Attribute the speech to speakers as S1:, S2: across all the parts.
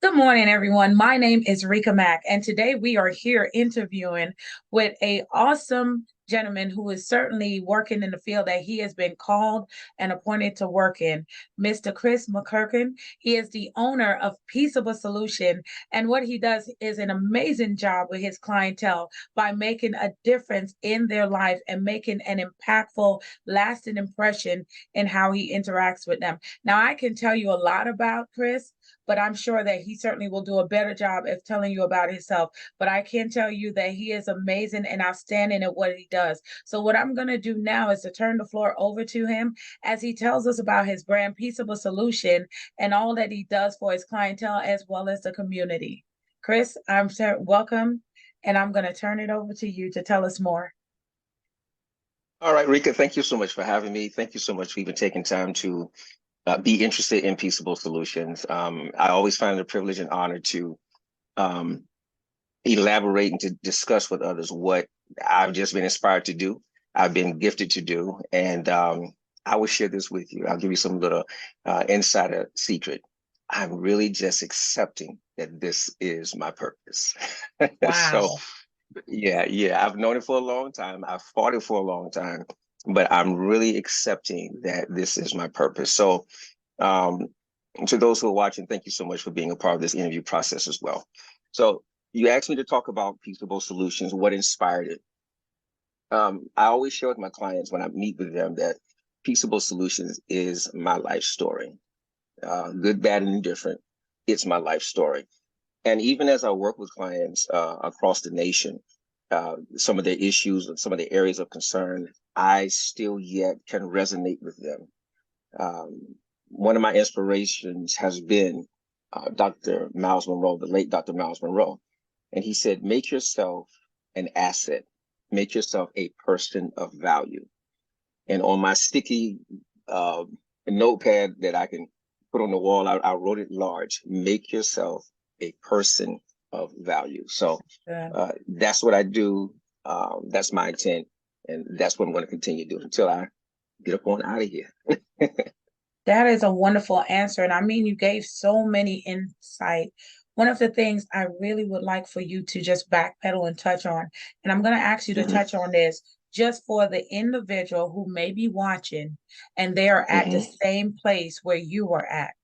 S1: Good morning, everyone. My name is Rika Mack, and today we are here interviewing with a awesome gentleman who is certainly working in the field that he has been called and appointed to work in, Mr. Chris McClerklin. He is the owner of Peaceable Solution, and what he does is an amazing job with his clientele by making a difference in their life and making an impactful, lasting impression in how he interacts with them. Now, I can tell you a lot about Chris, but I'm sure that he certainly will do a better job of telling you about himself. But I can tell you that he is amazing and outstanding at what he does. So what I'm going to do now is to turn the floor over to him as he tells us about his brand Peaceable Solution and all that he does for his clientele as well as the community. Chris, I'm welcome, and I'm going to turn it over to you to tell us more.
S2: All right, Rika, thank you so much for having me. Thank you so much for even taking time to be interested in Peaceable Solutions. I always find it a privilege and honor to um, elaborate and to discuss with others what I've just been inspired to do, I've been gifted to do, and I will share this with you. I'll give you some little insider secret. I'm really just accepting that this is my purpose. So
S1: Wow.
S2: yeah, I've known it for a long time. I've fought it for a long time, but I'm really accepting that this is my purpose. So, um, to those who are watching, thank you so much for being a part of this interview process as well. So, you asked me to talk about Peaceable Solutions, what inspired it. I always share with my clients when I meet with them that Peaceable Solutions is my life story, good, bad, and indifferent. It's my life story. And even as I work with clients across the nation, some of their issues and some of the areas of concern, I still yet can resonate with them. One of my inspirations has been Dr. Miles Monroe, the late Dr. Miles Monroe. And he said, make yourself an asset, make yourself a person of value. And on my sticky uh, notepad that I can put on the wall, I wrote it large, make yourself a person of value. So
S1: Yeah.
S2: that's what I do. That's my intent. And that's what I'm going to continue to do until I get up on out of here.
S1: That is a wonderful answer. And I mean, you gave so many insight. One of the things I really would like for you to just backpedal and touch on, and I'm going to ask you to
S2: Hmm.
S1: touch on this just for the individual who may be watching and they are at the
S2: Hmm.
S1: same place where you are at.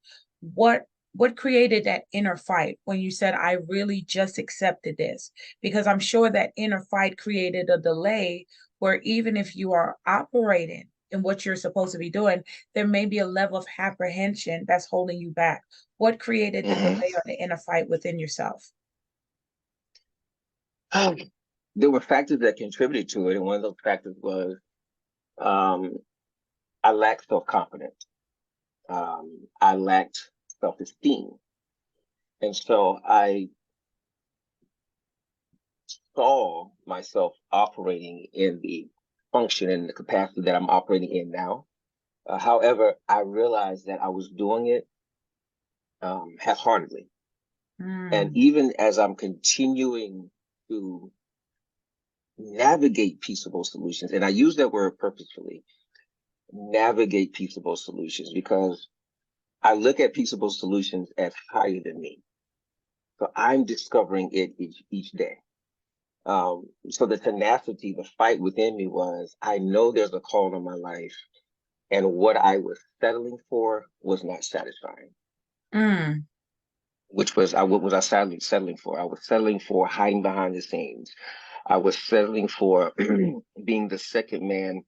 S1: What what created that inner fight when you said, I really just accepted this? Because I'm sure that inner fight created a delay where even if you are operating in what you're supposed to be doing, there may be a level of apprehension that's holding you back. What created the
S2: Hmm.
S1: delay or the inner fight within yourself?
S2: There were factors that contributed to it. And one of those factors was um, I lacked self-confidence. I lacked self-esteem. And so I saw myself operating in the function and the capacity that I'm operating in now. However, I realized that I was doing it half-heartedly. And
S1: Mm,
S2: even as I'm continuing to navigate Peaceable Solutions, and I use that word purposefully, navigate Peaceable Solutions, because I look at Peaceable Solutions as higher than me. So I'm discovering it each day. So the tenacity, the fight within me was, I know there's a call in my life, and what I was settling for was not satisfying.
S1: mm,
S2: Which was what was I settling for? I was settling for hiding behind the scenes. I was settling for being the second man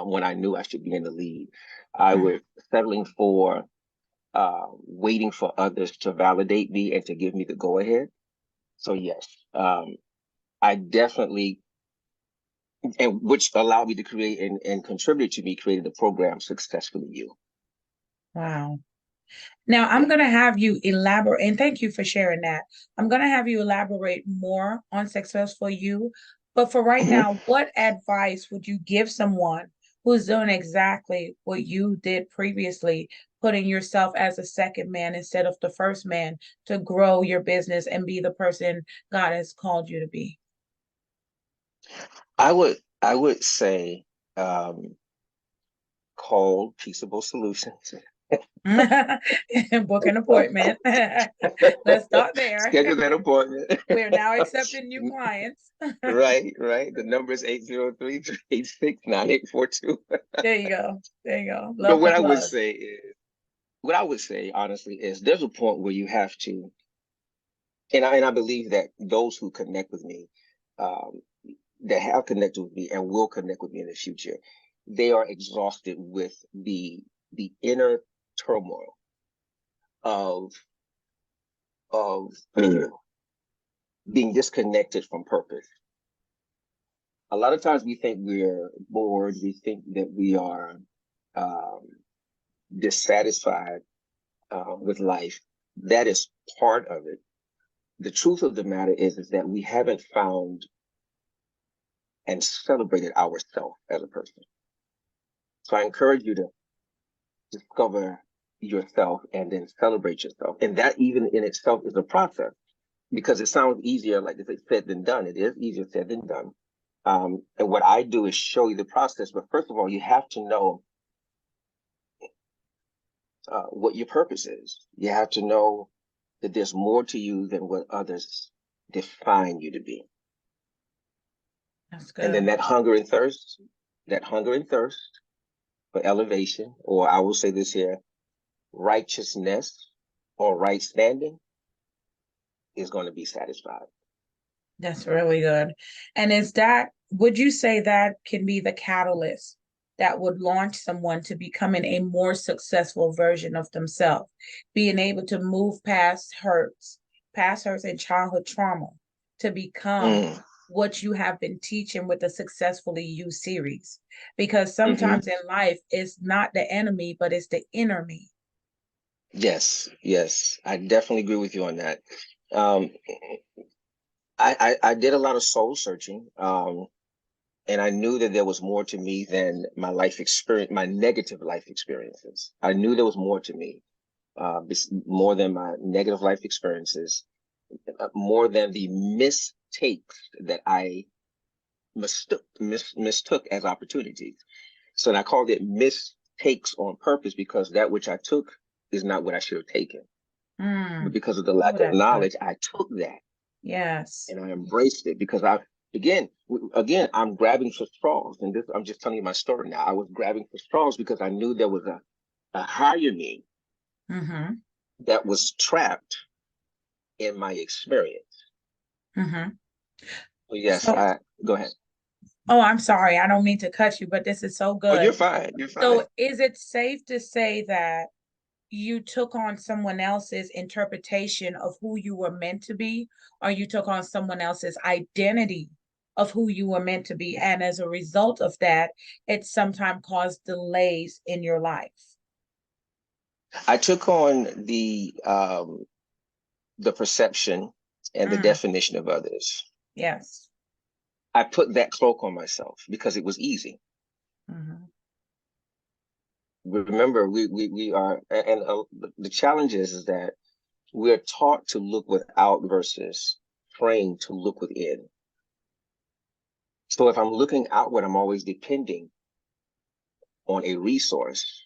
S2: when I knew I should be in the lead. I
S1: mm.
S2: was settling for waiting for others to validate me and to give me the go ahead. So yes, I definitely, and which allowed me to create and contribute to me creating the program Successfully You.
S1: Wow. Now I'm
S2: Yeah.
S1: going to have you elaborate, and thank you for sharing that. I'm going to have you elaborate more on Successful You. But for right
S2: Mhm.
S1: now, what advice would you give someone who's doing exactly what you did previously, putting yourself as a second man instead of the first man to grow your business and be the person God has called you to be?
S2: I would say call Peaceable Solutions.
S1: Book an appointment. Let's start there.
S2: Schedule that appointment.
S1: We're now accepting new clients.
S2: Right, right. The number is 803-386-9842.
S1: There you go. There you go.
S2: But
S1: Love the plug.
S2: what I would say honestly is there's a point where you have to, and I believe that those who connect with me, um, that have connected with me and will connect with me in the future, they are exhausted with the inner turmoil of of being disconnected from purpose. A lot of times we think we're bored, we think that we are um, dissatisfied with life. That is part of it. The truth of the matter is that we haven't found and celebrated ourselves as a person. So I encourage you to discover yourself and then celebrate yourself. And that even in itself is a process because it sounds easier, like it's said than done. It is easier said than done. And what I do is show you the process. But first of all, you have to know what your purpose is. You have to know that there's more to you than what others define you to be.
S1: That's
S2: And then
S1: good.
S2: that hunger and thirst for elevation, or I will say this here, righteousness or right standing is going to be satisfied.
S1: That's really good. And would you say that can be the catalyst that would launch someone to becoming a more successful version of themselves, being able to move past hurts and childhood trauma to become
S2: Mm,
S1: what you have been teaching with the Successfully You series? Because
S2: hmm.
S1: sometimes in life, it's not the enemy, but it's the inner me.
S2: Yes, yes, I definitely agree with you on that. Um, I did a lot of soul searching, and I knew that there was more to me than my life experience, my negative life experiences. I knew there was more to me, more than my negative life experiences, more than the mistakes that I mistook as opportunities. So and I called it mistakes on purpose because that which I took is not what I should have taken. But
S1: Mm.
S2: because of the
S1: Oh,
S2: lack of
S1: that's good.
S2: knowledge, I took that
S1: Yes.
S2: and I embraced it because again, I'm grabbing for straws. And this, I'm just telling you my story now. I was grabbing for straws because I knew there was a higher me
S1: Mm-hmm.
S2: that was trapped in my experience.
S1: Mm-hmm.
S2: So yes,
S1: So,
S2: I go ahead.
S1: oh, I'm sorry. I don't mean to cut you, but this is so
S2: Oh, you're
S1: good.
S2: fine. You're fine.
S1: So, is it safe to say that you took on someone else's interpretation of who you were meant to be, or you took on someone else's identity of who you were meant to be? And as a result of that, it sometimes caused delays in your life.
S2: I took on the perception and the
S1: Mm,
S2: definition of others.
S1: yes.
S2: I put that cloak on myself because it was easy.
S1: Hmm.
S2: Remember, we are, and the challenge is that we're taught to look without versus trained to look within. So if I'm looking outward, I'm always depending on a resource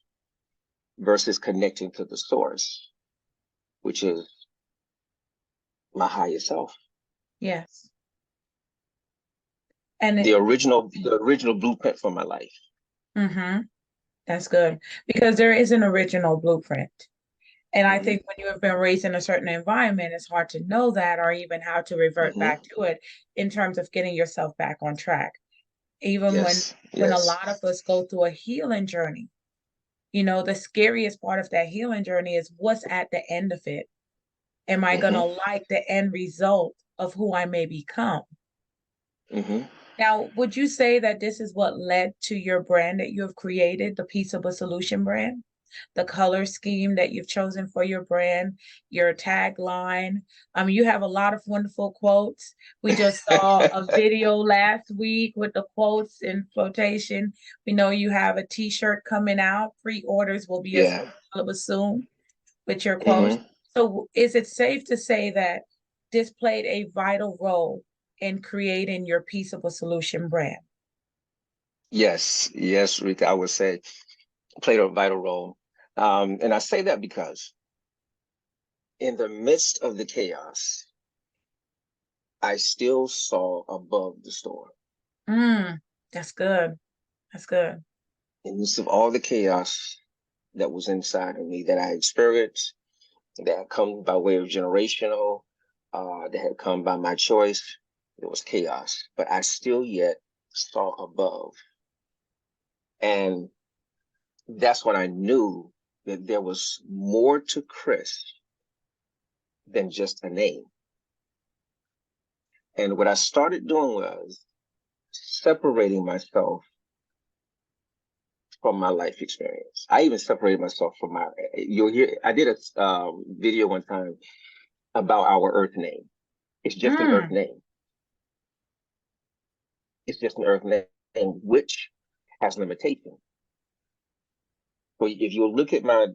S2: versus connecting to the source, which is my higher self,
S1: Yes. And it,
S2: the original blueprint for my life.
S1: mhm, that's good because there is an original blueprint. And I
S2: Hmm.
S1: think when you have been raised in a certain environment, it's hard to know that or even how to revert
S2: Hmm.
S1: back to it in terms of getting yourself back on track. Even
S2: Yes,
S1: when a
S2: yes.
S1: lot of us go through a healing journey, the scariest part of that healing journey is what's at the end of it. Am I
S2: Hmm.
S1: gonna like the end result of who I may become?
S2: Hmm.
S1: Now, would you say that this is what led to your brand that you have created, the Peaceable Solution brand? The color scheme that you've chosen for your brand, your tagline. You have a lot of wonderful quotes. We just saw a video last week with the quotes in flotation. We know you have a t-shirt coming out. Pre-orders will be
S2: Yeah.
S1: available soon with your quotes.
S2: Hmm.
S1: So is it safe to say that this played a vital role in creating your Peaceable Solution brand?
S2: Yes, yes, Rita, I would say played a vital role. And I say that because in the midst of the chaos, I still saw above the storm.
S1: That's good. That's good.
S2: In the midst of all the chaos that was inside of me that I experienced, that had come by way of generational, that had come by my choice, it was chaos. But I still yet saw above. And that's when I knew that there was more to Chris than just a name. And what I started doing was separating myself from my life experience. I even separated myself from you'll hear, I did a video one time about our earth name. It's just an earth
S1: Mm,
S2: name. It's just an earth name, which has limitation. So if you look at my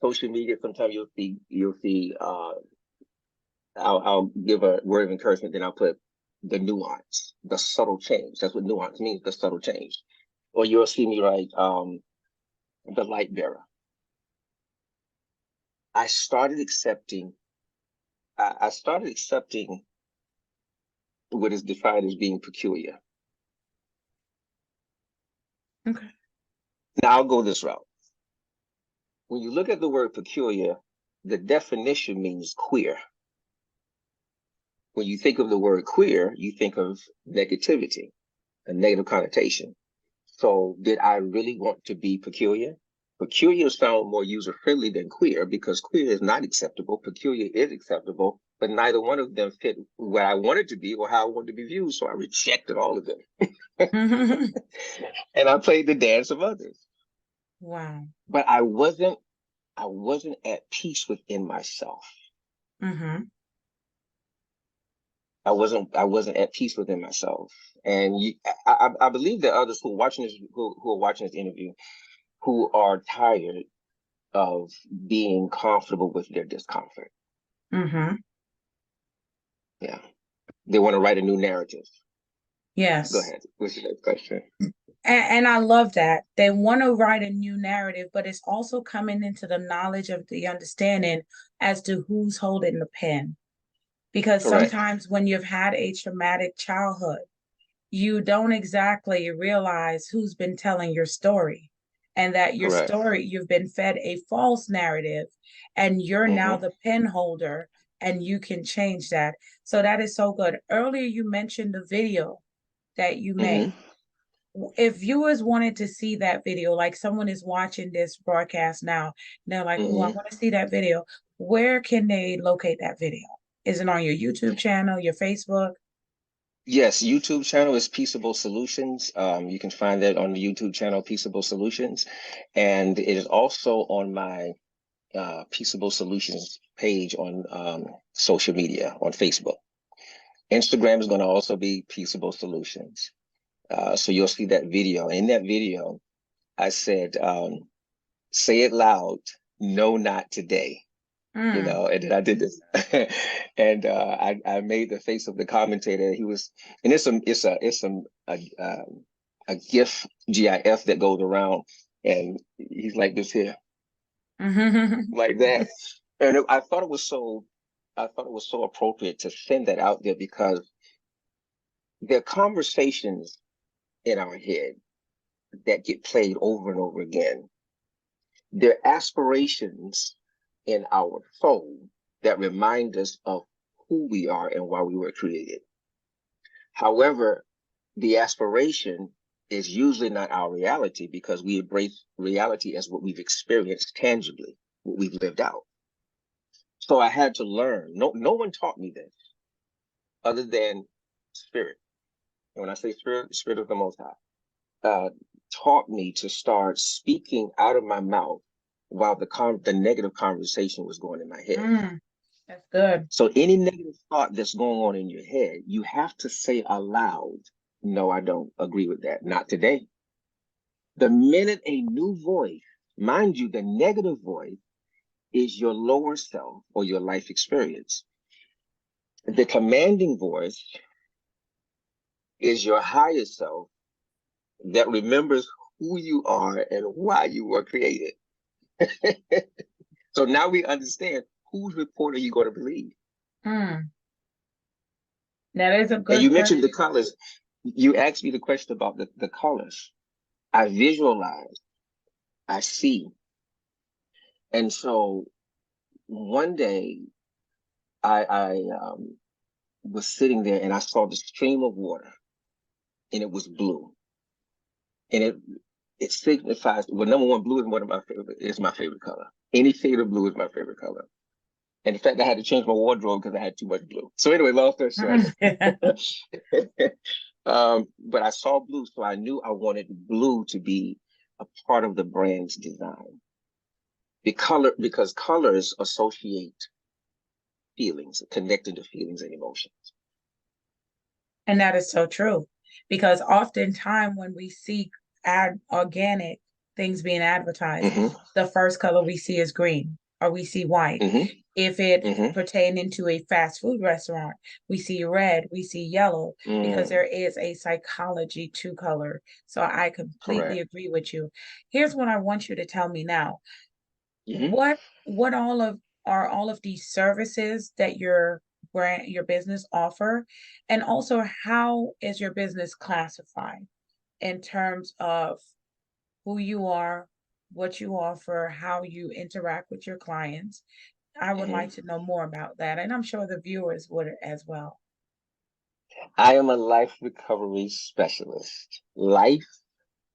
S2: social media, sometimes you'll see I'll give a word of encouragement, then I'll put the nuance, the subtle change. That's what nuance means, the subtle change. Or you'll see me write the light bearer. I started accepting I started accepting what is defined as being peculiar.
S1: okay.
S2: Now I'll go this route. When you look at the word peculiar, the definition means queer. When you think of the word queer, you think of negativity, a negative connotation. So did I really want to be peculiar? Peculiar sounds more user-friendly than queer because queer is not acceptable. Peculiar is acceptable, but neither one of them fit what I wanted to be or how I wanted to be viewed. So I rejected all of them. And I played the dance of others.
S1: Wow.
S2: But I wasn't at peace within myself.
S1: Mm-hmm.
S2: I wasn't at peace within myself. And I believe that others who are watching this interview who are tired of being comfortable with their discomfort.
S1: Mm-hmm.
S2: Yeah. They want to write a new narrative. Go
S1: Yes.
S2: ahead. What's your next question?
S1: And I love that. They want to write a new narrative, but it's also coming into the knowledge of the understanding as to who's holding the pen. Because
S2: Correct.
S1: sometimes when you've had a traumatic childhood, you don't exactly realize who's been telling your story and that your
S2: Correct.
S1: story, you've been fed a false narrative and you're now
S2: Mm-hmm.
S1: the pen holder and you can change that. So that is so good. Earlier, you mentioned the video that you
S2: Mm-hmm.
S1: made. If viewers wanted to see that video, like someone is watching this broadcast now, and they're like, oh, I
S2: Mm-hmm.
S1: want to see that video, where can they locate that video? Is it on your YouTube channel, your Facebook?
S2: Yes, YouTube channel is Peaceable Solutions. You can find that on the YouTube channel, Peaceable Solutions. And it is also on my Peaceable Solutions page on social media, on Facebook. Instagram is going to also be Peaceable Solutions. So you'll see that video. In that video, I said, say it loud, no, not today.
S1: Mm.
S2: And then I did this, and I made the face of the commentator. He was, and a GIF that goes around, and he's like this here, like that, and I thought it was so appropriate to send that out there because there are conversations in our head that get played over and over again. There are aspirations in our soul that remind us of who we are and why we were created. However, the aspiration is usually not our reality because we embrace reality as what we've experienced tangibly, what we've lived out. So I had to learn. No one taught me this other than spirit. And when I say spirit, spirit of the Most High, taught me to start speaking out of my mouth while the negative conversation was going in my head.
S1: Mm. That's good.
S2: So any negative thought that's going on in your head, you have to say aloud, no, I don't agree with that. Not today. The minute a new voice, mind you, the negative voice is your lower self or your life experience. The commanding voice is your higher self that remembers who you are and why you were created. So now we understand whose report are you going to believe?
S1: Mm, that is a
S2: And
S1: good
S2: you mentioned the
S1: question.
S2: colors. You asked me the question about the colors. I visualize, I see. And so one day I was sitting there and I saw the stream of water and it was blue. And it signifies, well, number one, blue is one of my favorite, is my favorite color. Any shade of blue is my favorite color. And in fact, I had to change my wardrobe because I had too much blue. So anyway, long story short. But I saw blue, so I knew I wanted blue to be a part of the brand's design. Because colors associate feelings, connected to feelings and emotions.
S1: And that is so true because oftentimes when we see organic things being advertised,
S2: Hmm.
S1: the first color we see is green or we see white.
S2: Hmm.
S1: If it
S2: Hmm.
S1: pertaining to a fast food restaurant, we see red, we see yellow, because
S2: Mm,
S1: there is a psychology to color. So I completely
S2: correct.
S1: agree with you. Here's what I want you to tell me now.
S2: Hmm.
S1: What all of are all of these services that your business offer? And also how is your business classified in terms of who you are, what you offer, how you interact with your clients? I would
S2: Hmm.
S1: like to know more about that, and I'm sure the viewers would as well.
S2: I am a life recovery specialist. Life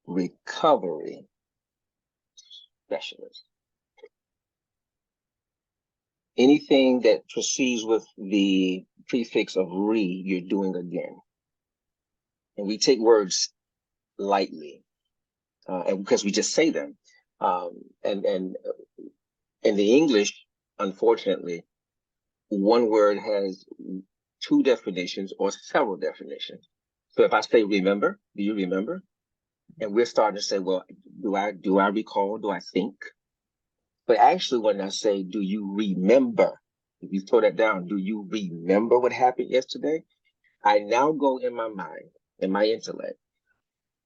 S2: recovery specialist. Anything that proceeds with the prefix of re, you're doing again. And we take words lightly, and because we just say them. And in the English, unfortunately, one word has two definitions or several definitions. So if I say remember, do you remember? And we're starting to say, well, do I recall? Do I think? But actually, when I say, do you remember? If you throw that down, do you remember what happened yesterday? I now go in my mind, in my intellect,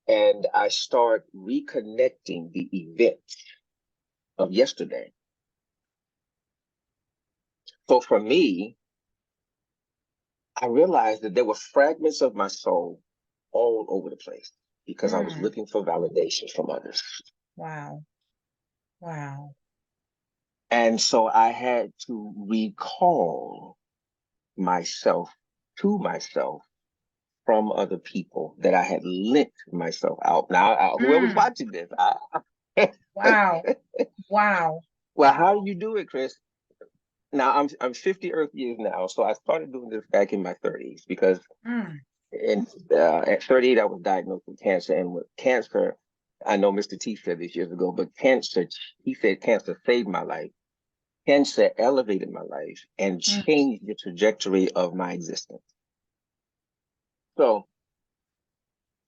S2: and I start reconnecting the events of yesterday. So for me, I realized that there were fragments of my soul all over the place because I was
S1: Mm,
S2: looking for validation from others.
S1: wow. Wow.
S2: And so I had to recall myself to myself from other people that I had lent myself out. Now, whoever's
S1: Mm,
S2: watching this,
S1: wow. Wow.
S2: well, how do you do it, Chris? Now I'm 50 Earth years now, so I started doing this back in my 30s because
S1: Mm,
S2: at 38 I was diagnosed with cancer, and with cancer, I know Mr. T said this years ago, but cancer, he said cancer saved my life. Cancer elevated my life and
S1: mm,
S2: changed the trajectory of my existence. So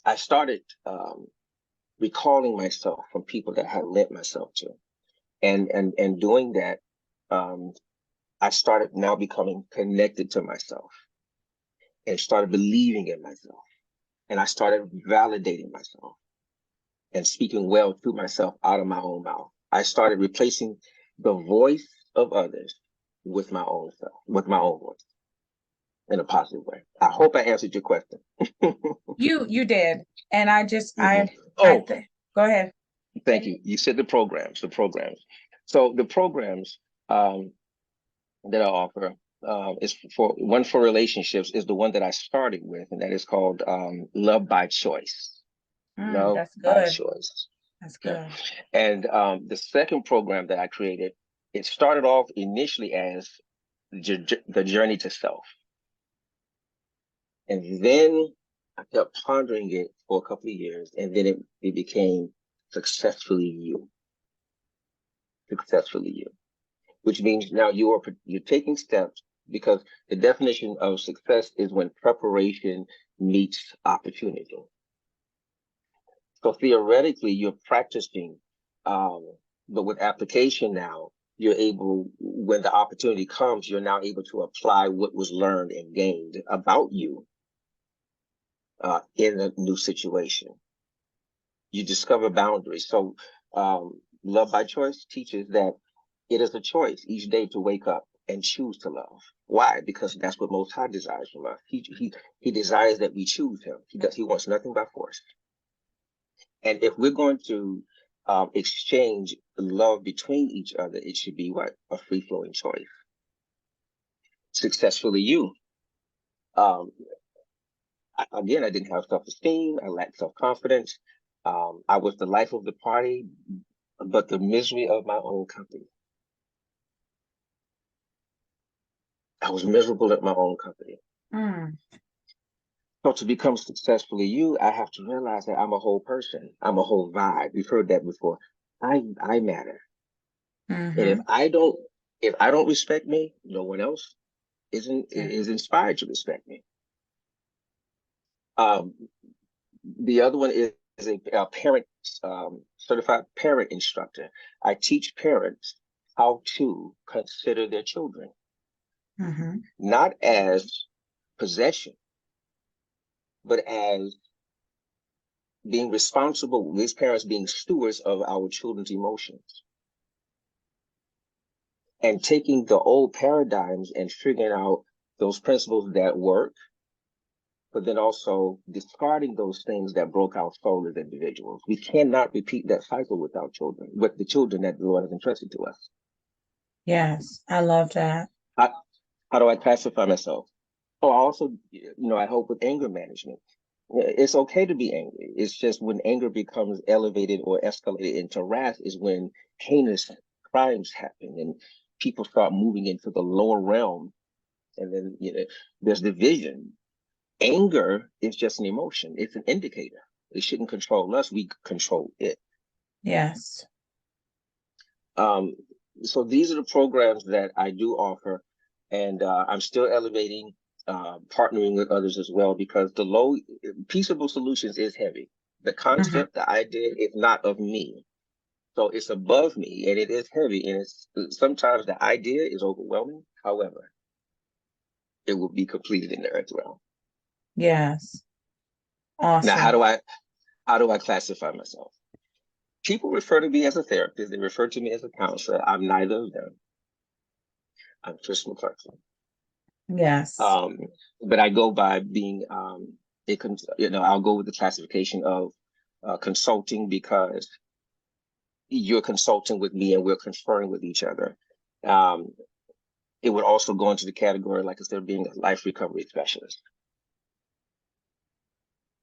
S2: I started recalling myself from people that I had lent myself to, and doing that, um, I started now becoming connected to myself and started believing in myself, and I started validating myself and speaking well to myself out of my own mouth. I started replacing the voice of others with my own self, with my own voice in a positive way. I hope I answered your question.
S1: you did. And I just
S2: Hmm.
S1: I
S2: Oh,
S1: think go ahead.
S2: thank you. You said the programs, the programs. So the programs that I offer is for one for relationships is the one that I started with, and that is called Love by Choice.
S1: Mm,
S2: Love
S1: that's
S2: by
S1: good.
S2: Choice.
S1: That's
S2: Okay.
S1: good.
S2: And the second program that I created, it started off initially as the journey to self. And then I kept pondering it for a couple of years, and then it became successfully you, successfully you, which means now you're taking steps because the definition of success is when preparation meets opportunity. So theoretically, you're practicing, um, but with application now, you're able, when the opportunity comes, you're now able to apply what was learned and gained about you in a new situation. You discover boundaries. So Love by choice teaches that it is a choice each day to wake up and choose to love. Why? Because that's what Most High desires from us. He desires that we choose Him. He wants nothing by force. And if we're going to exchange love between each other, it should be what? A free flowing choice. Successfully you. Um, Again, I didn't have self esteem. I lacked self confidence. I was the life of the party, but the misery of my own company. I was miserable at my own company.
S1: Mm.
S2: So to become successfully you, I have to realize that I'm a whole person. I'm a whole vibe. We've heard that before. I matter. And
S1: Mm-hmm.
S2: if I don't respect me, no one else
S1: Yeah.
S2: is inspired to respect me. Um, the other one is a parent certified parent instructor. I teach parents how to consider their children,
S1: Mm-hmm.
S2: not as possession, but as being responsible, these parents being stewards of our children's emotions and taking the old paradigms and figuring out those principles that work, but then also discarding those things that broke our soul as individuals. We cannot repeat that cycle with our children, with the children that the Lord has entrusted to us.
S1: Yes, I love that.
S2: How, how do I classify myself? Oh, I also, I help with anger management. It's okay to be angry. It's just when anger becomes elevated or escalated into wrath is when heinous crimes happen and people start moving into the lower realm. And then, there's division. Anger is just an emotion. It's an indicator. It shouldn't control us. We control it.
S1: Yes.
S2: Um, so these are the programs that I do offer, and I'm still elevating, partnering with others as well because the low peaceable solutions is heavy. The
S1: Mm-hmm.
S2: concept, the idea is not of me, so it's above me, and it is heavy, and it's sometimes the idea is overwhelming. However, it will be completed in the earth realm.
S1: Yes.
S2: Now,
S1: Awesome.
S2: how do I classify myself? People refer to me as a therapist. They refer to me as a counselor. I'm neither of them. I'm Chris McClerklin.
S1: Yes.
S2: Um, but I go by being, I'll go with the classification of consulting because you're consulting with me and we're conferring with each other. Um, it would also go into the category, like I said, being a life recovery specialist.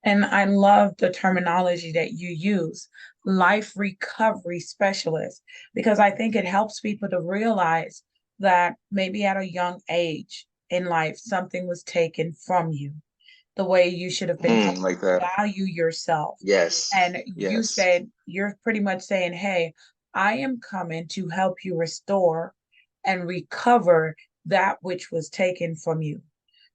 S1: And I love the terminology that you use, life recovery specialist, because I think it helps people to realize that maybe at a young age in life, something was taken from you, the way you should have been taught
S2: Like
S1: to
S2: that.
S1: value yourself.
S2: Yes.
S1: And you
S2: Yes.
S1: said, you're pretty much saying, hey, I am coming to help you restore and recover that which was taken from you.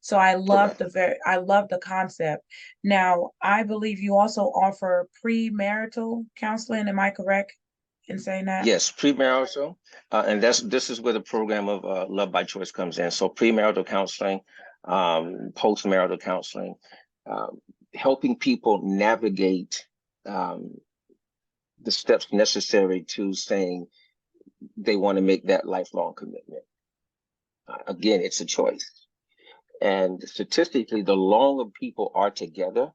S1: So
S2: Correct.
S1: I love the concept. Now, I believe you also offer premarital counseling. Am I correct in saying that?
S2: Yes, premarital, and this is where the program of Love by Choice comes in. So premarital counseling, postmarital counseling, um, helping people navigate um, the steps necessary to saying they want to make that lifelong commitment. Again, it's a choice, and statistically, the longer people are together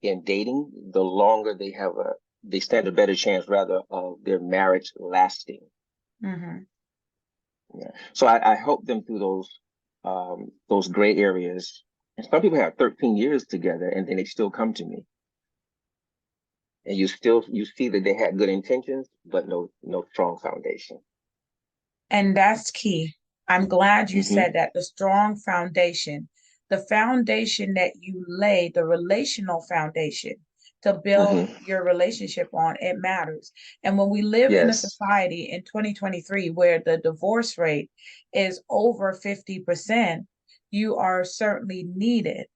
S2: in dating, the longer they stand a better chance rather of their marriage lasting.
S1: Mm-hmm.
S2: Yeah. So I help them through those gray areas. And some people have 13 years together and then they still come to me. And you see that they had good intentions, but no strong foundation.
S1: And that's key. I'm glad you
S2: Hmm.
S1: said that the foundation that you lay, the relational foundation to build
S2: Hmm.
S1: your relationship on, it matters. And when we live in a
S2: Yes.
S1: society in 2023 where the divorce rate is over 50%, you are certainly needed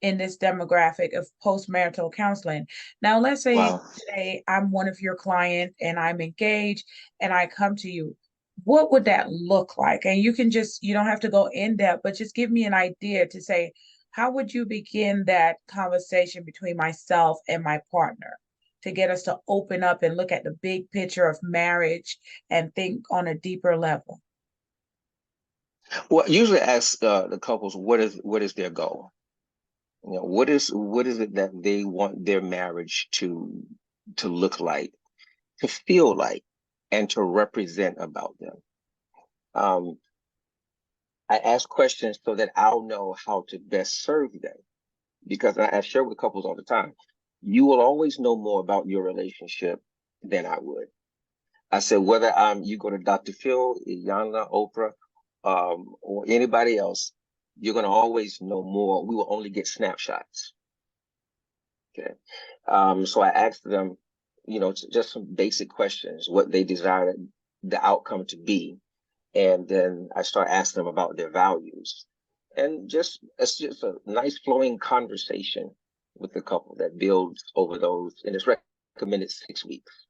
S1: in this demographic of postmarital counseling. Now, let's say
S2: Wow.
S1: today I'm one of your clients and I'm engaged and I come to you. What would that look like? And you don't have to go in depth, but just give me an idea to say, how would you begin that conversation between myself and my partner? to get us to open up and look at the big picture of marriage and think on a deeper level?
S2: Well, usually ask the couples what is their goal. What is it that they want their marriage to look like, to feel like, and to represent about them. Um, I ask questions so that I'll know how to best serve them. Because I share with couples all the time, you will always know more about your relationship than I would. I said, whether you go to Dr. Phil, Iyanla, Oprah, or anybody else, you're going to always know more. We will only get snapshots. Okay. So I asked them, just some basic questions, what they desire the outcome to be. And then I start asking them about their values. And it's just a nice flowing conversation with the couple that builds over those, and it's recommended 6 weeks.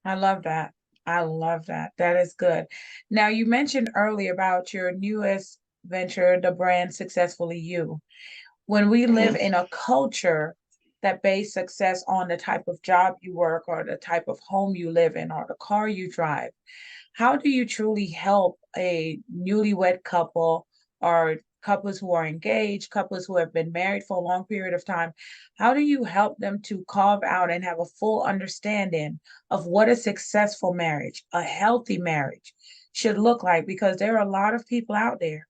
S1: I love that. I love that. That is good. Now, you mentioned earlier about your newest venture, the brand Successfully You. When we live
S2: Mm-hmm.
S1: in a culture that base success on the type of job you work or the type of home you live in or the car you drive, how do you truly help a newlywed couple or couples who are engaged, couples who have been married for a long period of time? How do you help them to carve out and have a full understanding of what a successful marriage, a healthy marriage should look like? Because there are a lot of people out there,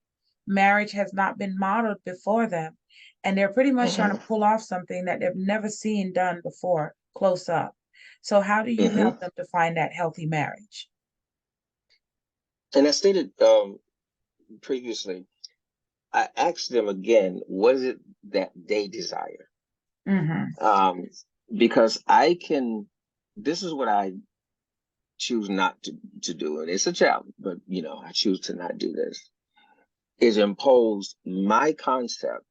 S1: marriage has not been modeled before them, and they're pretty much trying
S2: Mm-hmm.
S1: to pull off something that they've never seen done before close up. So, how do you
S2: Mm-hmm.
S1: help them to find that healthy marriage?
S2: And I stated previously, I asked them again, what is it that they desire?
S1: Mm-hmm.
S2: Um, because this is what I choose not to do. And it's a challenge, but I choose to not do this, is impose my concept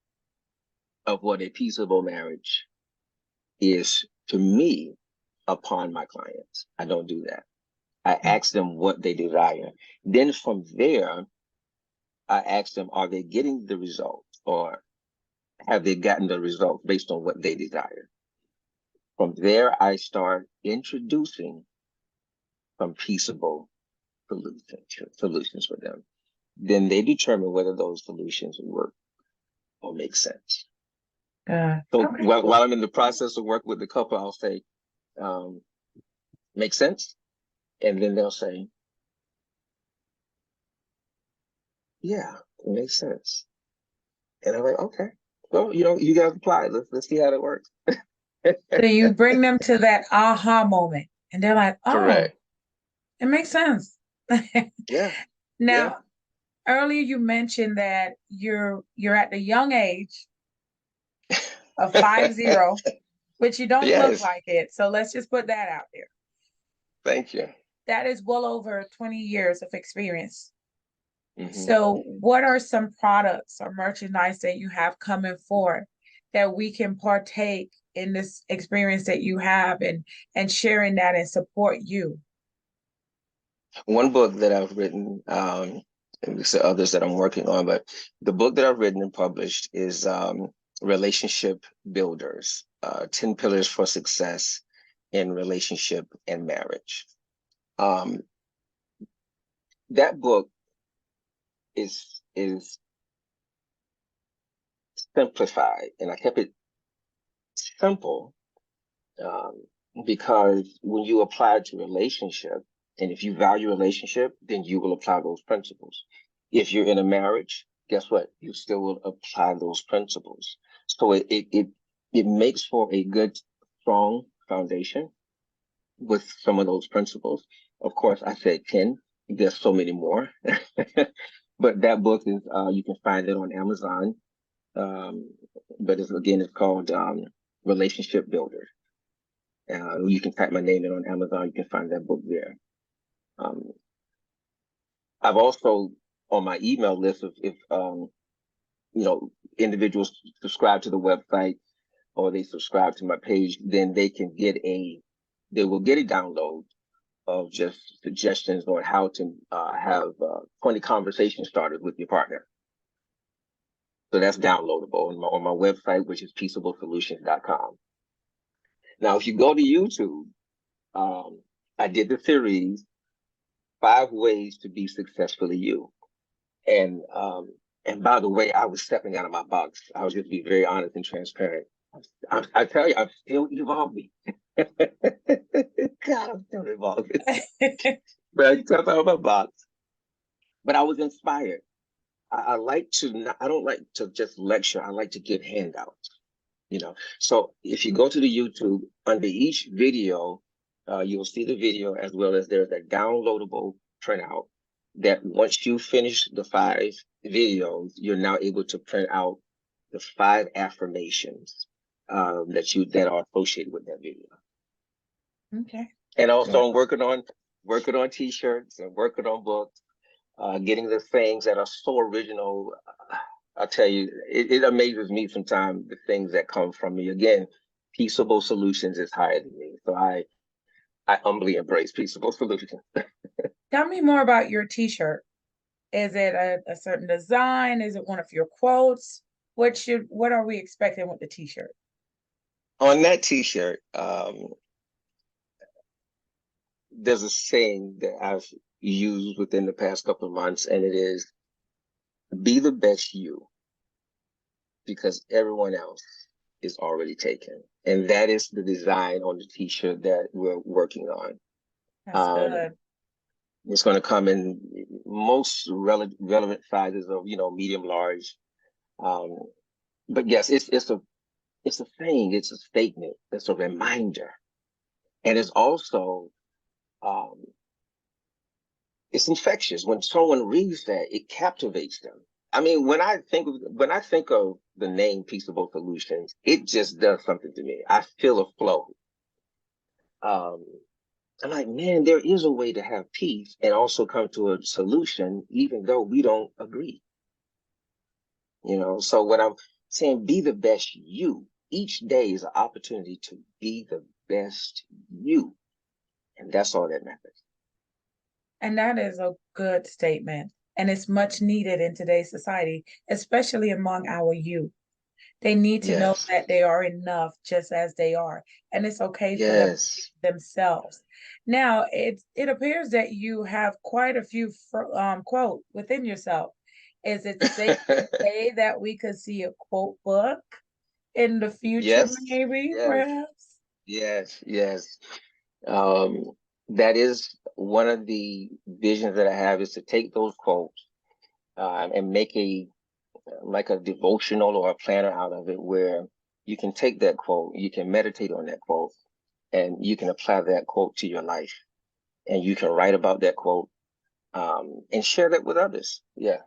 S2: of what a peaceable marriage is to me upon my clients. I don't do that. I ask them what they desire. Then from there, I ask them, are they getting the results, or have they gotten the results based on what they desire? From there, I start introducing some peaceable solutions for them. Then they determine whether those solutions work or make sense. So
S1: Okay.
S2: while I'm in the process of working with the couple, I'll say, um, make sense? And then they'll say, yeah, it makes sense. And I'm like, okay, well, you guys apply. Let's see how that works.
S1: So you bring them to that aha moment, and they're like, "Oh,
S2: Correct.
S1: it makes sense."
S2: Yeah. Yeah.
S1: Now, earlier you mentioned that you're at the young age of 50, which you don't look
S2: Yes.
S1: like it. So let's just put that out there.
S2: Thank you.
S1: That is well over 20 years of experience.
S2: Hmm.
S1: So, what are some products or merchandise that you have coming forward that we can partake in this experience that you have and sharing that and support you?
S2: One book that I've written, and there's others that I'm working on, but the book that I've written and published is Relationship Builders, 10 Pillars for Success in Relationship and Marriage. Um, that book is simplified, and I kept it simple, um, because when you apply to relationship, and if you value relationship, then you will apply those principles. If you're in a marriage, guess what? You still will apply those principles. So it makes for a good, strong foundation with some of those principles. Of course, I said 10. There's so many more. But that book is, you can find it on Amazon. Um, but it's called Relationship Builder. You can type my name in on Amazon. You can find that book there. Um, I've also on my email list, if you know individuals subscribe to the website or they subscribe to my page, then they will get a download of just suggestions on how to have 20 conversations started with your partner. So that's downloadable on my website, which is peaceablesolutions.com. Now, if you go to YouTube, I did the series 5 Ways to Be Successfully You. And by the way, I was stepping out of my box. I was just be very honest and transparent. I tell you, I'm still evolving. God, I'm still evolving. But I stepped out of my box. But I was inspired. I like to. I don't like to just lecture. I like to give handouts. So if you go to the YouTube, under each video, you'll see the video as well as there's a downloadable printout that once you finish the 5 videos, you're now able to print out the 5 affirmations that are associated with that video.
S1: Okay.
S2: And also I'm working on t-shirts and working on books, getting the things that are so original. I'll tell you, it amazes me sometimes the things that come from me. Again, Peaceable Solutions is higher than me. So I humbly embrace Peaceable Solutions.
S1: Tell me more about your t-shirt. Is it a certain design? Is it one of your quotes? What are we expecting with the t-shirt?
S2: On that t-shirt, there's a saying that I've used within the past couple of months, and it is, be the best you, because everyone else is already taken. And that is the design on the t-shirt that we're working on.
S1: That's good.
S2: It's going to come in most relevant sizes of, medium, large. But yes, it's a thing. It's a statement. It's a reminder, and it's also it's infectious. When someone reads that, it captivates them. I mean, when I think of the name Peaceable Solutions, it just does something to me. I feel a flow. I'm like, man, there is a way to have peace and also come to a solution, even though we don't agree. So when I'm saying be the best you, each day is an opportunity to be the best you. And that's all that matters.
S1: And that is a good statement. And it's much needed in today's society, especially among our youth. They need to know
S2: Yes.
S1: that they are enough just as they are. And it's okay for them to be themselves. Now, it appears that you have quite a few quote within yourself. Is it safe to say that we could see a quote book in the future,
S2: Yes.
S1: maybe,
S2: Yes.
S1: perhaps?
S2: Yes. That is one of the visions that I have, is to take those quotes and make like a devotional or a planner out of it, where you can take that quote, you can meditate on that quote, and you can apply that quote to your life, and you can write about that quote and share that with others. Yeah.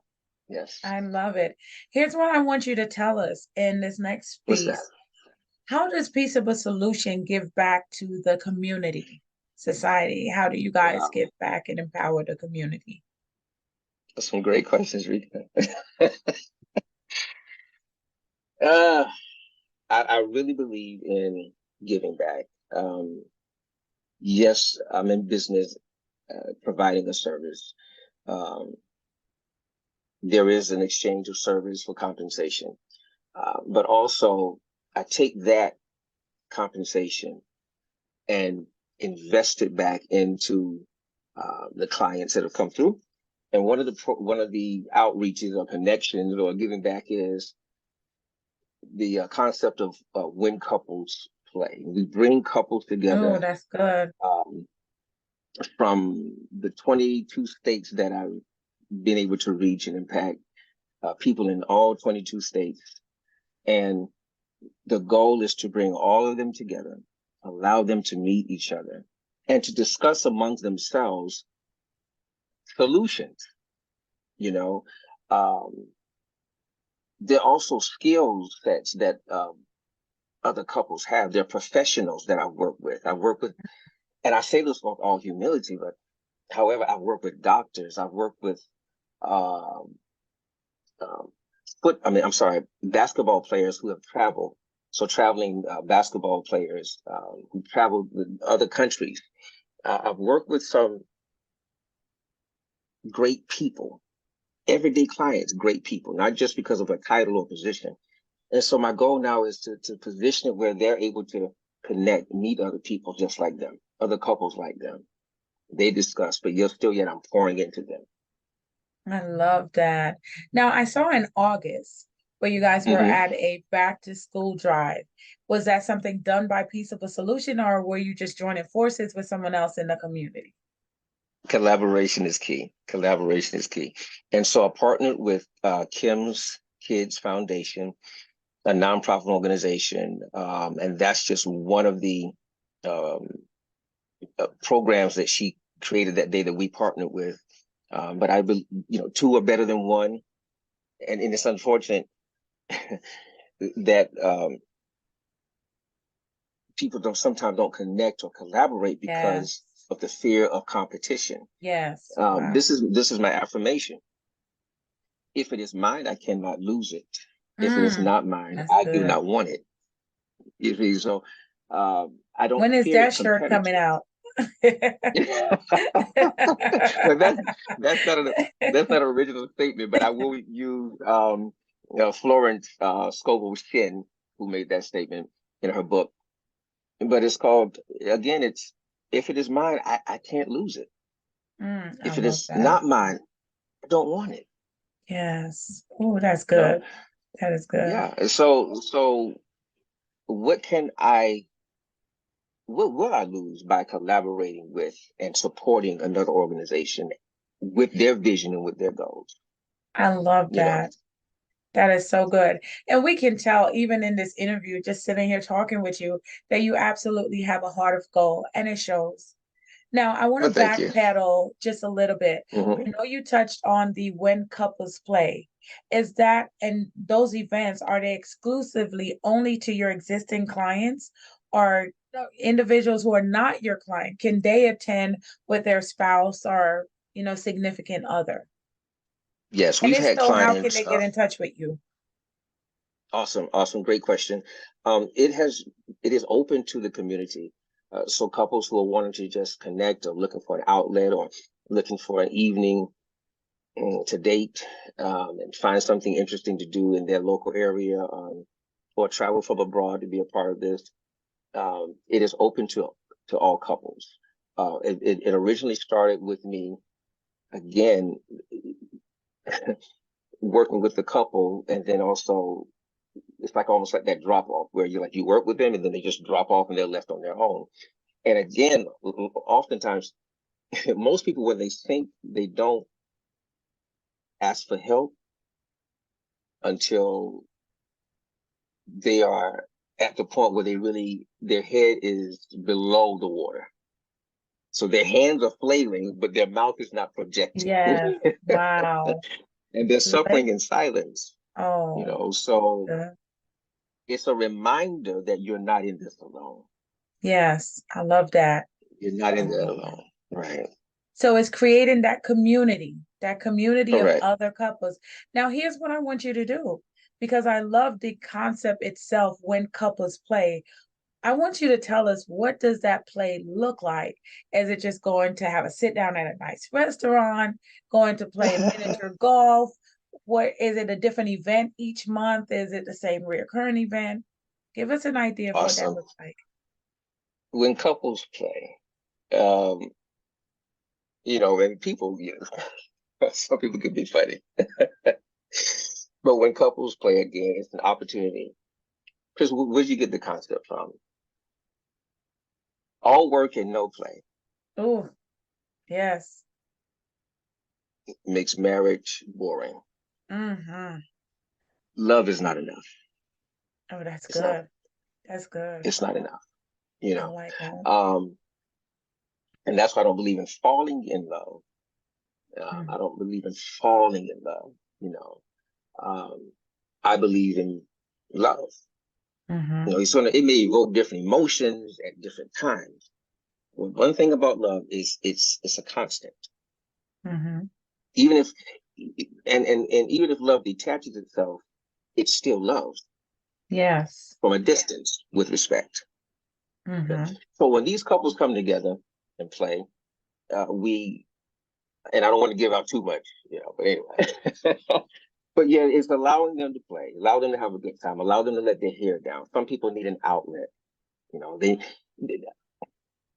S2: Yes.
S1: I love it. Here's what I want you to tell us in this next
S2: What's that?
S1: piece. How does Peaceable Solution give back to the community, society? How do you guys
S2: Wow.
S1: give back and empower the community?
S2: That's some great questions, Rita. I really believe in giving back. Yes, I'm in business providing a service. Um, there is an exchange of service for compensation. But also, I take that compensation and invest it back into the clients that have come through. And one of the outreaches or connections or giving back is the concept of when couples play. We bring couples
S1: Oh,
S2: together
S1: that's good.
S2: from the 22 states that I've been able to reach and impact people in all 22 states. And the goal is to bring all of them together, allow them to meet each other, and to discuss amongst themselves solutions. You know, um, there are also skill sets that other couples have. They're professionals that I work with. And I say this with all humility, but however, I work with doctors. I work with um, um, basketball players who have traveled. So traveling basketball players who traveled with other countries. I've worked with some great people, everyday clients, great people, not just because of a title or position. And so my goal now is to position it where they're able to connect, meet other people just like them, other couples like them. They discuss, but you're still yet I'm pouring into them.
S1: I love that. Now, I saw in August where you guys were
S2: Hmm.
S1: at a back to school drive. Was that something done by Piece of a Solution, or were you just joining forces with someone else in the community?
S2: Collaboration is key. Collaboration is key. And so I partnered with Kim's Kids Foundation, a nonprofit organization, and that's just one of the um, programs that she created that day that we partnered with. But I, two are better than one, and it's unfortunate that people don't sometimes don't connect or collaborate
S1: Yes.
S2: because of the fear of competition.
S1: Yes. Wow.
S2: This is my affirmation. If it is mine, I cannot lose it. If it is
S1: Mm,
S2: not mine,
S1: that's
S2: I do
S1: good.
S2: not want it. You see, so I don't
S1: When is
S2: fear
S1: that shirt coming
S2: competitors.
S1: out?
S2: Well, that's not that's not an original statement, but I will use Florence Scovel Shin, who made that statement in her book. But it's called again. It's if it is mine, I can't lose it.
S1: I
S2: If it
S1: love
S2: is
S1: that.
S2: not mine, I don't want it.
S1: Yes. Oh, that's
S2: You know,
S1: good. That is good.
S2: yeah. So what can I? What will I lose by collaborating with and supporting another organization with their vision and with their goals?
S1: I love
S2: You know,
S1: that. That is so good. And we can tell, even in this interview, just sitting here talking with you, that you absolutely have a heart of gold, and it shows. Now, I want
S2: well,
S1: to
S2: thank you.
S1: backpedal just a little bit. I
S2: Hmm.
S1: know you touched on the When Couples Play. Is that, and those events, are they exclusively only to your existing clients, or individuals who are not your client? Can they attend with their spouse or, significant other?
S2: Yes,
S1: And
S2: we've
S1: if
S2: had
S1: so, how can
S2: clients.
S1: they get in touch with you?
S2: Awesome, awesome, great question. It is open to the community. So couples who are wanting to just connect or looking for an outlet or looking for an evening to date and find something interesting to do in their local area or travel from abroad to be a part of this. It is open to all couples. It originally started with me again working with the couple, and then also it's like almost like that drop off where you work with them and then they just drop off and they're left on their own. And again, oftentimes most people when they think they don't ask for help until they are at the point where they really their head is below the water. So their hands are flailing, but their mouth is not projecting.
S1: Yes. Wow.
S2: And they're
S1: Let,
S2: suffering in silence,
S1: oh,
S2: So
S1: good.
S2: it's a reminder that you're not in this alone.
S1: Yes, I love that.
S2: You're not
S1: I
S2: in there
S1: love that.
S2: alone. Right.
S1: So it's creating that community of
S2: Correct.
S1: other couples. Now, here's what I want you to do, because I love the concept itself, When Couples Play. I want you to tell us, what does that play look like? Is it just going to have a sit down at a nice restaurant, going to play miniature golf? What is it, a different event each month? Is it the same recurring event? Give us an idea of what that
S2: Awesome.
S1: looks like.
S2: When couples play, um, and people, some people could be funny, but when couples play again, it's an opportunity. Chris, where'd you get the concept from? All work and no play
S1: Oh, yes.
S2: makes marriage boring.
S1: Mm-hmm.
S2: Love is not enough.
S1: Oh, that's
S2: It's not.
S1: good. That's good.
S2: It's not enough. You
S1: I
S2: know,
S1: like that.
S2: um, and that's why I don't believe in falling in love.
S1: Mm-hmm.
S2: I don't believe in falling in love. You know, um, I believe in love.
S1: Mm-hmm.
S2: It may evoke different emotions at different times. Well, one thing about love is it's a constant.
S1: Mm-hmm.
S2: Even if and even if love detaches itself, it's still love
S1: Yes.
S2: from a distance with respect. Okay?
S1: Mm-hmm.
S2: So when these couples come together and play, we and I don't want to give out too much, but anyway. But yeah, it's allowing them to play, allow them to have a good time, allow them to let their hair down. Some people need an outlet. You know,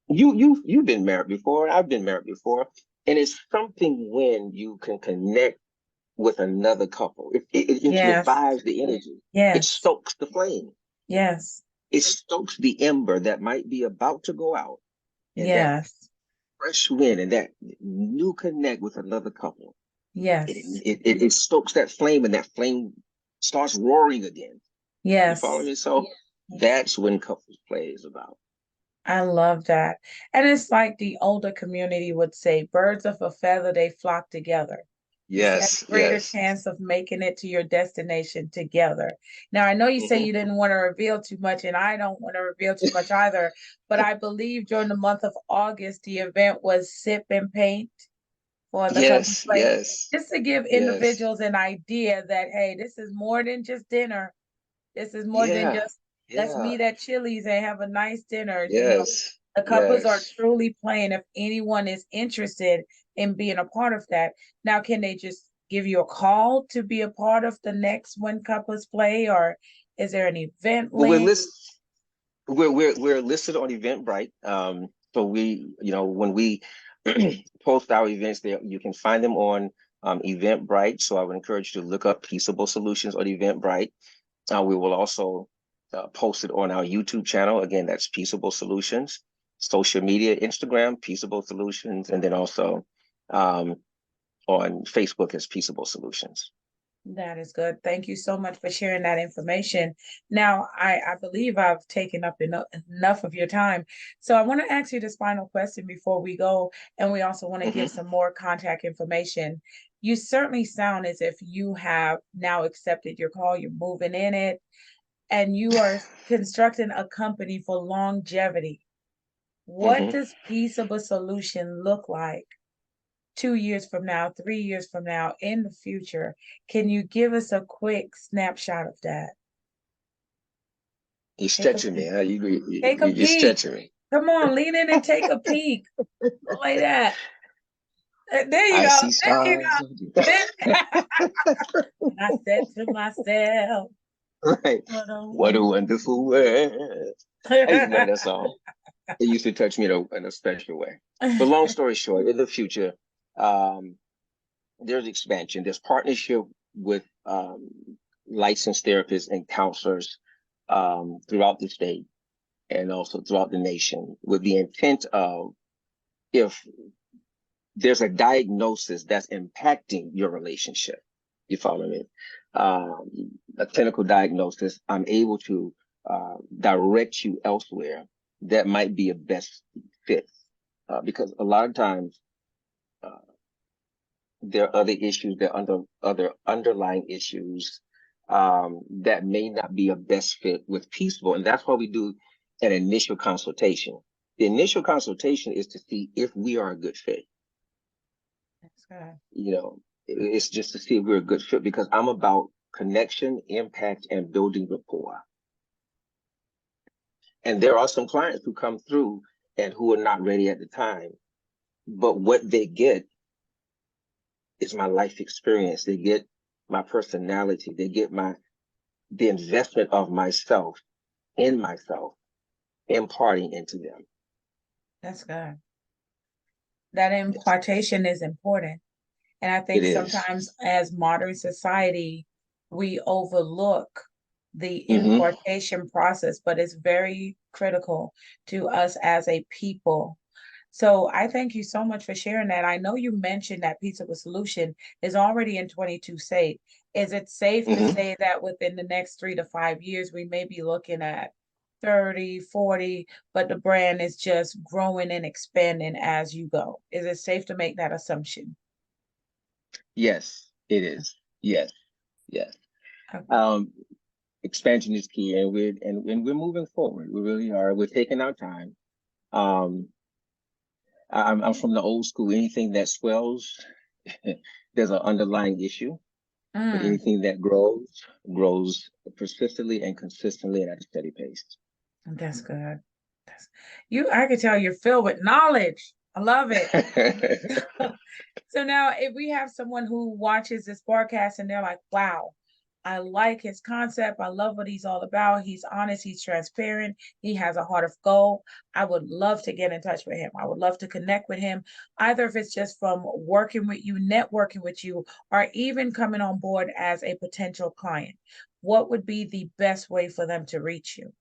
S2: you've been married before. I've been married before, and it's something when you can connect with another couple. It
S1: Yes.
S2: revives the energy. It
S1: Yes.
S2: stokes the flame.
S1: Yes.
S2: It stokes the ember that might be about to go out, and that
S1: Yes.
S2: fresh wind and that new connect with another couple. It,
S1: Yes.
S2: it stokes that flame, and that flame starts roaring again. You follow
S1: Yes.
S2: me? So that's when couples play is about.
S1: I love that. And it's like the older community would say, birds of a feather, they flock together. You stand
S2: Yes,
S1: a greater
S2: yes.
S1: chance of making it to your destination together. Now, I know you say
S2: Hmm.
S1: you didn't want to reveal too much, and I don't want to reveal too much either, but I believe during the month of August, the event was Sip and Paint for the Compass
S2: Yes,
S1: Play,
S2: yes,
S1: just to give
S2: yes.
S1: individuals an idea that, hey, this is more than just dinner. This is more than
S2: Yeah,
S1: just let's
S2: yeah.
S1: meet at Chili's and have a nice dinner.
S2: Yes,
S1: The couples are
S2: yes.
S1: truly playing if anyone is interested in being a part of that. Now, can they just give you a call to be a part of the next When Couples Play, or is there an event
S2: Well, we're
S1: link?
S2: list we're listed on Eventbrite. So we, when we post our events there, you can find them on Eventbrite. So I would encourage you to look up Peaceable Solutions on Eventbrite. We will also post it on our YouTube channel. Again, that's Peaceable Solutions. Social media, Instagram, Peaceable Solutions, and then also um, on Facebook as Peaceable Solutions.
S1: That is good. Thank you so much for sharing that information. Now, I believe I've taken up enough of your time. So I want to ask you this final question before we go, and we also want to give
S2: Hmm.
S1: some more contact information. You certainly sound as if you have now accepted your call, you're moving in it, and you are constructing a company for longevity. What
S2: Hmm.
S1: does piece of a solution look like 2 years from now, 3 years from now, in the future? Can you give us a quick snapshot of that?
S2: You're
S1: Take a
S2: stretching me,
S1: peek.
S2: huh?
S1: Take a
S2: You're
S1: peek.
S2: stretching me.
S1: Come on, lean in and take a peek. Go like that. There you
S2: I
S1: go.
S2: see
S1: There you
S2: stars.
S1: go. And I said to myself,
S2: Right.
S1: what a
S2: What a
S1: wonderful.
S2: wonderful world. I used to love that song. It used to touch me in a special way. But long story short, in the future, um, there's expansion. There's partnership with licensed therapists and counselors throughout the state and also throughout the nation with the intent of if there's a diagnosis that's impacting your relationship, you follow me? A clinical diagnosis, I'm able to direct you elsewhere that might be a best fit. Because a lot of times uh, there are other issues, there are other underlying issues that may not be a best fit with Peaceful. And that's why we do an initial consultation. The initial consultation is to see if we are a good fit.
S1: That's good.
S2: It's just to see if we're a good fit because I'm about connection, impact, and building rapport. And there are some clients who come through and who are not ready at the time, but what they get is my life experience. They get my personality. They get the investment of myself in myself, imparting into them.
S1: That's good. That
S2: Yes,
S1: impartation is important. And I
S2: it
S1: think
S2: is.
S1: sometimes as modern society, we overlook the
S2: Mm-hmm.
S1: importation process, but it's very critical to us as a people. So I thank you so much for sharing that. I know you mentioned that Pizza with Solution is already in 22 states. Is it safe to
S2: Mm-hmm.
S1: say that within the next 3 to 5 years, we may be looking at 30, 40, but the brand is just growing and expanding as you go? Is it safe to make that assumption?
S2: Yes, it is. Yes, yes.
S1: Okay.
S2: Um, Expansion is key, and we're moving forward. We really are. We're taking our time. Um, I'm from the old school. Anything that swells, there's an underlying issue. But
S1: Mm,
S2: anything that grows persistently and consistently and at a steady pace.
S1: that's good. That's, I could tell you're filled with knowledge. I love it. So now if we have someone who watches this broadcast and they're like, wow, I like his concept. I love what he's all about. He's honest, he's transparent, he has a heart of gold. I would love to get in touch with him. I would love to connect with him, either if it's just from working with you, networking with you, or even coming on board as a potential client. What would be the best way for them to reach you?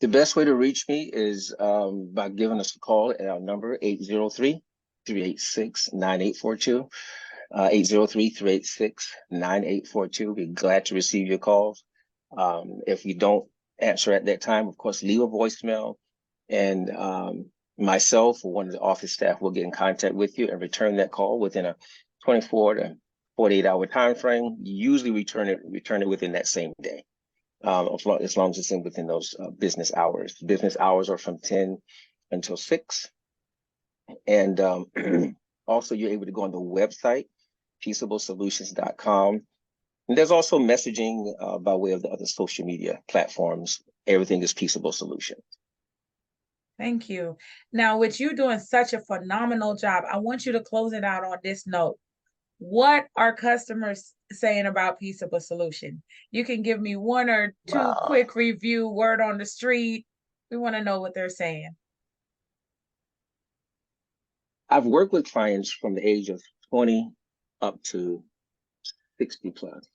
S2: The best way to reach me is by giving us a call at our number 803-386-9842. 803-386-9842. Be glad to receive your calls. If you don't answer at that time, of course, leave a voicemail, and myself or one of the office staff will get in contact with you and return that call within a 24 to 48-hour time frame. Usually return it within that same day, as long as it's within those business hours. Business hours are from 10 until 6. And also, you're able to go on the website, peaceablesolutions.com. And there's also messaging by way of the other social media platforms. Everything is Peaceable Solutions.
S1: Thank you. Now, with you doing such a phenomenal job, I want you to close it out on this note. What are customers saying about Peaceable Solution? You can give me one or two quick review, word on the street. We want to know what they're saying.
S2: I've worked with clients from the age of 20 up to 60 plus,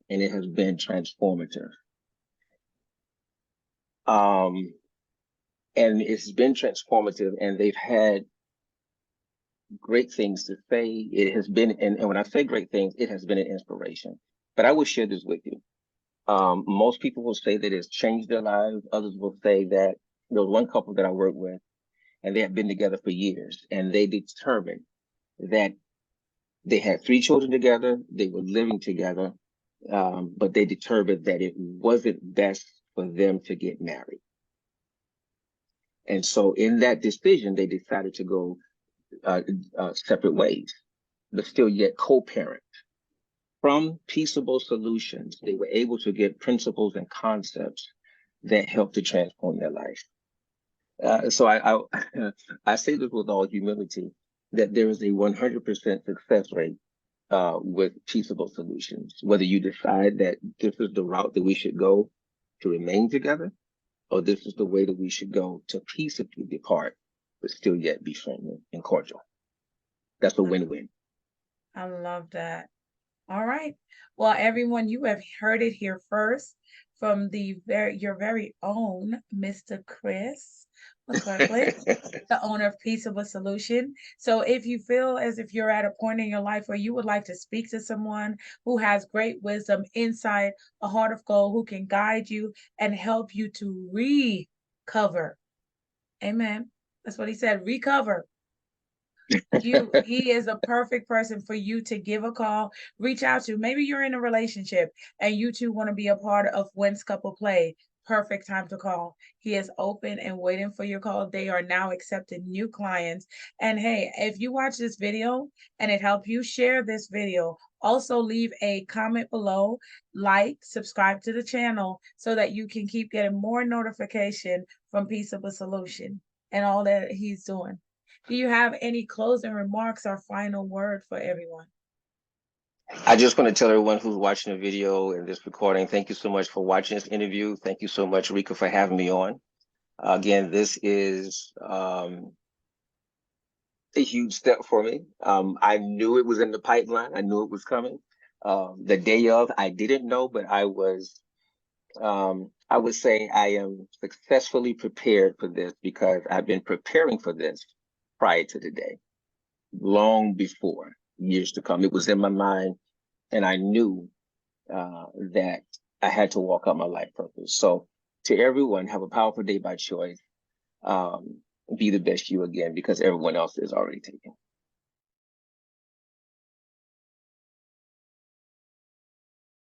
S2: and it has been transformative. And it's been transformative, and they've had great things to say. It has been, and when I say great things, it has been an inspiration. But I will share this with you. Most people will say that it's changed their lives. Others will say that there was one couple that I worked with, and they had been together for years, and they determined that they had 3 children together, they were living together, but they determined that it wasn't best for them to get married. And so in that decision, they decided to go separate ways, but still yet co-parent. From Peaceable Solutions, they were able to get principles and concepts that helped to transform their life. So I say this with all humility, that there is a 100% success rate with Peaceable Solutions. Whether you decide that this is the route that we should go to remain together, or this is the way that we should go to peaceably depart, but still yet be friendly and cordial. That's a win-win.
S1: I love that. All right. Well, everyone, you have heard it here first from your very own Mr. Chris McClerklin, the owner of Peaceable Solution. So if you feel as if you're at a point in your life where you would like to speak to someone who has great wisdom, insight, a heart of gold, who can guide you and help you to recover. Amen. That's what he said, recover. He is a perfect person for you to give a call, reach out to. Maybe you're in a relationship and you two want to be a part of When's Couple Play. Perfect time to call. He is open and waiting for your call. They are now accepting new clients. And hey, if you watch this video and it helped you, share this video. Also leave a comment below, like, subscribe to the channel so that you can keep getting more notification from Peaceable Solution and all that he's doing. Do you have any closing remarks or final word for everyone?
S2: I just want to tell everyone who's watching the video and this recording, thank you so much for watching this interview. Thank you so much, Rika, for having me on. Again, this is a huge step for me. I knew it was in the pipeline. I knew it was coming. The day of, I didn't know, but I would say I am successfully prepared for this because I've been preparing for this prior to the day, long before, years to come. It was in my mind, and I knew that I had to walk out my life purpose. So to everyone, have a powerful day by choice. Be the best you again, because everyone else is already taken.